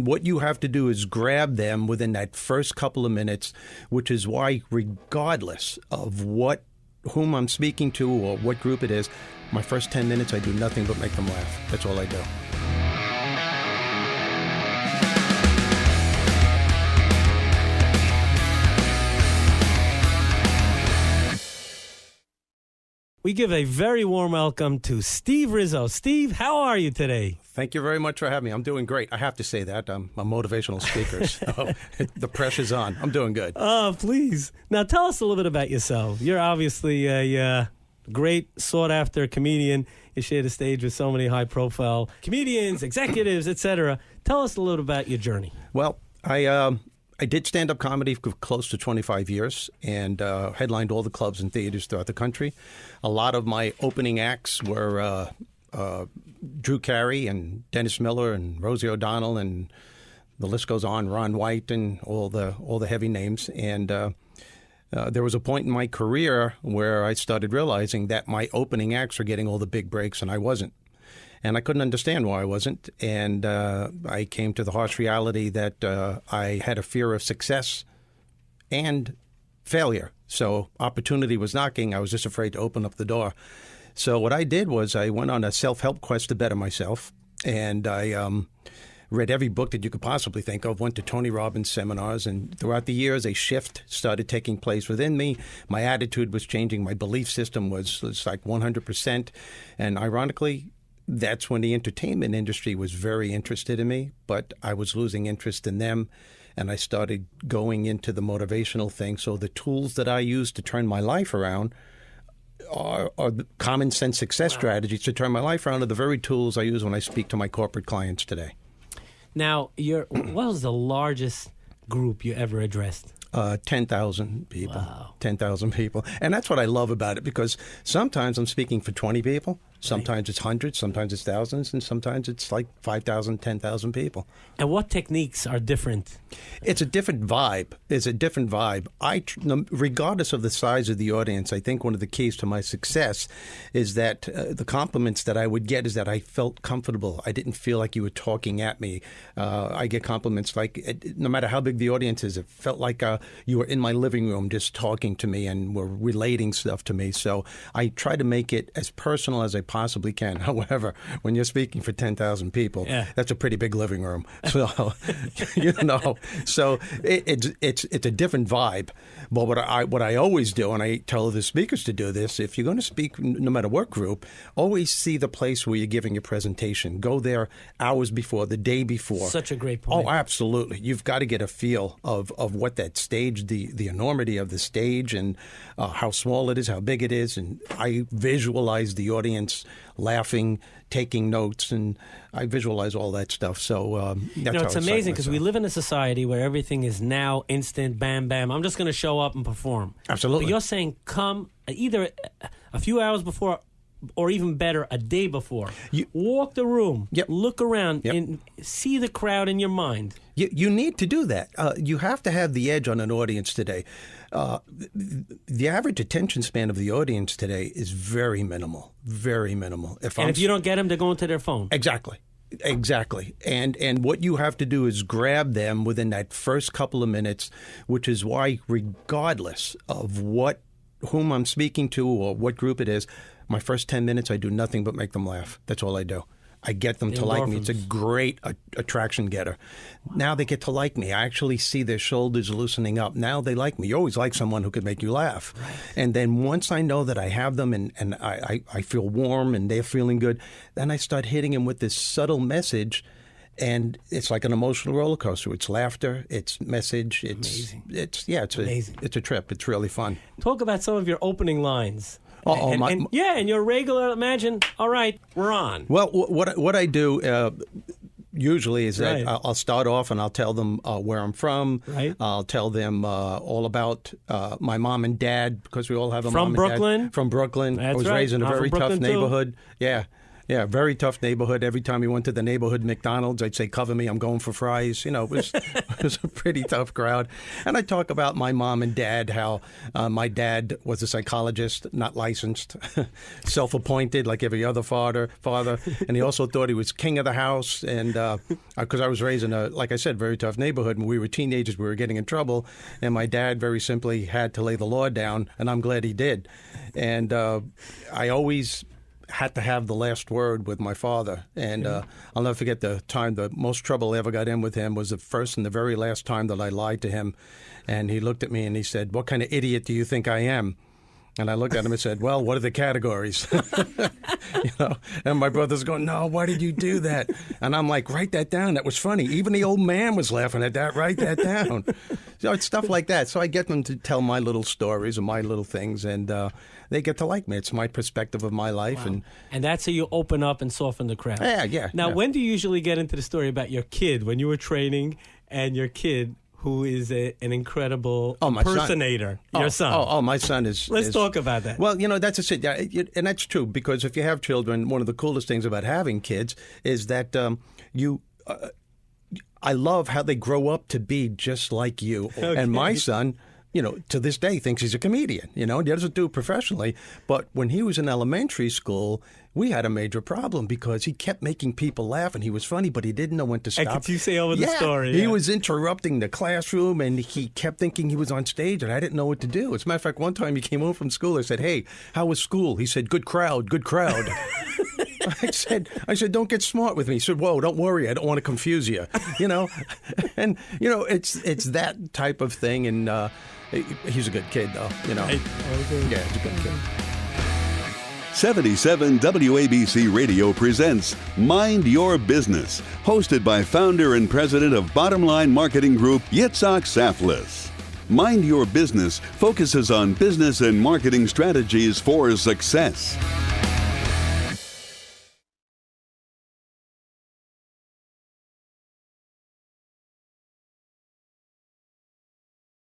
What you have to do is grab them within that first couple of minutes, which is why regardless of whom I'm speaking to or what group it is, my first 10 minutes I do nothing but make them laugh. That's all I do. We give a very warm welcome to Steve Rizzo. Steve, how are you today? Thank you very much for having me. I'm doing great. I have to say that. I'm a motivational speaker, so the pressure's on. I'm doing good. Oh, please. Now, tell us a little bit about yourself. You're obviously a great, sought-after comedian. You share the stage with so many high-profile comedians, executives, etc. Tell us a little about your journey. Well, I did stand-up comedy for close to 25 years and headlined all the clubs and theaters throughout the country. A lot of my opening acts were Drew Carey and Dennis Miller and Rosie O'Donnell, and the list goes on, Ron White and all the heavy names. And there was a point in my career where I started realizing that my opening acts were getting all the big breaks and I wasn't. And I couldn't understand why I wasn't. And I came to the harsh reality that I had a fear of success and failure. So opportunity was knocking. I was just afraid to open up the door. So what I did was I went on a self-help quest to better myself. And I read every book that you could possibly think of, went to Tony Robbins seminars. And throughout the years, a shift started taking place within me. My attitude was changing. My belief system was like 100%. And ironically, that's when the entertainment industry was very interested in me, but I was losing interest in them, and I started going into the motivational thing. So the tools that I use to turn my life around are the common sense success strategies to turn my life around are the very tools I use when I speak to my corporate clients today. Now, what was the largest group you ever addressed? 10,000 people. Wow. 10,000 people. And that's what I love about it, because sometimes I'm speaking for 20 people, sometimes it's hundreds, sometimes it's thousands, and sometimes it's like 5,000, 10,000 people. And what techniques are different? It's a different vibe. Regardless of the size of the audience, I think one of the keys to my success is that the compliments that I would get is that I felt comfortable. I didn't feel like you were talking at me. I get compliments like, no matter how big the audience is, it felt like you were in my living room just talking to me and were relating stuff to me. So I try to make it as personal as I possibly can. However, when you're speaking for 10,000 people, that's a pretty big living room. So, so it's a different vibe. But what I always do, and I tell the speakers to do this, if you're going to speak, no matter what group, always see the place where you're giving your presentation. Go there hours before, the day before. Such a great point. Oh, absolutely. You've got to get a feel of what that stage, the enormity of the stage, and how small it is, how big it is. And I visualize the audience laughing, taking notes, and I visualize all that stuff. So that's how it's amazing because we live in a society where everything is now instant, bam, bam. I'm just going to show up and perform. Absolutely. But you're saying come either a few hours before or even better, a day before. You walk the room, look around, and see the crowd in your mind. You need to do that. You have to have the edge on an audience today. The average attention span of the audience today is very minimal, very minimal. If you don't get them, they're going to their phone. Exactly. And what you have to do is grab them within that first couple of minutes, which is why regardless of whom I'm speaking to or what group it is, my first 10 minutes I do nothing but make them laugh. That's all I do. I get them to like me. It's a great attraction getter. Now they get to like me. I actually see their shoulders loosening up. Now they like me. You always like someone who could make you laugh. Right. And then once I know that I have them and I feel warm and they're feeling good, then I start hitting them with this subtle message. And it's like an emotional roller coaster. It's laughter, it's message, amazing. It's amazing. It's a trip. It's really fun. Talk about some of your opening lines. And your regular, imagine, all right, we're on. Well, what I do usually is that I'll start off and I'll tell them where I'm from. Right. I'll tell them all about my mom and dad, because we all have a from mom Brooklyn? and dad. From Brooklyn. That's I was raised in a very tough neighborhood. Yeah. Yeah, very tough neighborhood. Every time we went to the neighborhood McDonald's, I'd say, "Cover me, I'm going for fries." It was a pretty tough crowd. And I talk about my mom and dad, how my dad was a psychologist, not licensed, self-appointed like every other father. And he also thought he was king of the house. And because I was raised in a, like I said, very tough neighborhood. When we were teenagers, we were getting in trouble. And my dad very simply had to lay the law down, and I'm glad he did. And I always had to have the last word with my father. And I'll never forget the most trouble I ever got in with him was the first and the very last time that I lied to him. And he looked at me and he said, "What kind of idiot do you think I am?" And I looked at him and said, "Well, what are the categories?" And my brother's going, "No, why did you do that?" And I'm like, "Write that down. That was funny." Even the old man was laughing at that. Write that down. So it's stuff like that. So I get them to tell my little stories and my little things, and they get to like me. It's my perspective of my life. Wow. And that's how you open up and soften the crowd. Yeah. Now, yeah. when do you usually get into the story about your kid, when you were training, and your kid, who is an incredible impersonator, your son? Oh, my son is... Let's talk about that. Well, that's a shit. And that's true, because if you have children, one of the coolest things about having kids is that I love how they grow up to be just like you. Okay. And my son... to this day thinks he's a comedian. He doesn't do it professionally. But when he was in elementary school, we had a major problem because he kept making people laugh and he was funny, but he didn't know when to stop. And could you say over the story? He was interrupting the classroom and he kept thinking he was on stage and I didn't know what to do. As a matter of fact, one time he came home from school. I said, "Hey, how was school?" He said, "Good crowd, good crowd." I said, "Don't get smart with me." He said, "Whoa, don't worry. I don't want to confuse you." And it's that type of thing. And he's a good kid, though. Yeah, he's a good kid. 77 WABC Radio presents Mind Your Business, hosted by founder and president of Bottom Line Marketing Group, Yitzhak Saflis. Mind Your Business focuses on business and marketing strategies for success.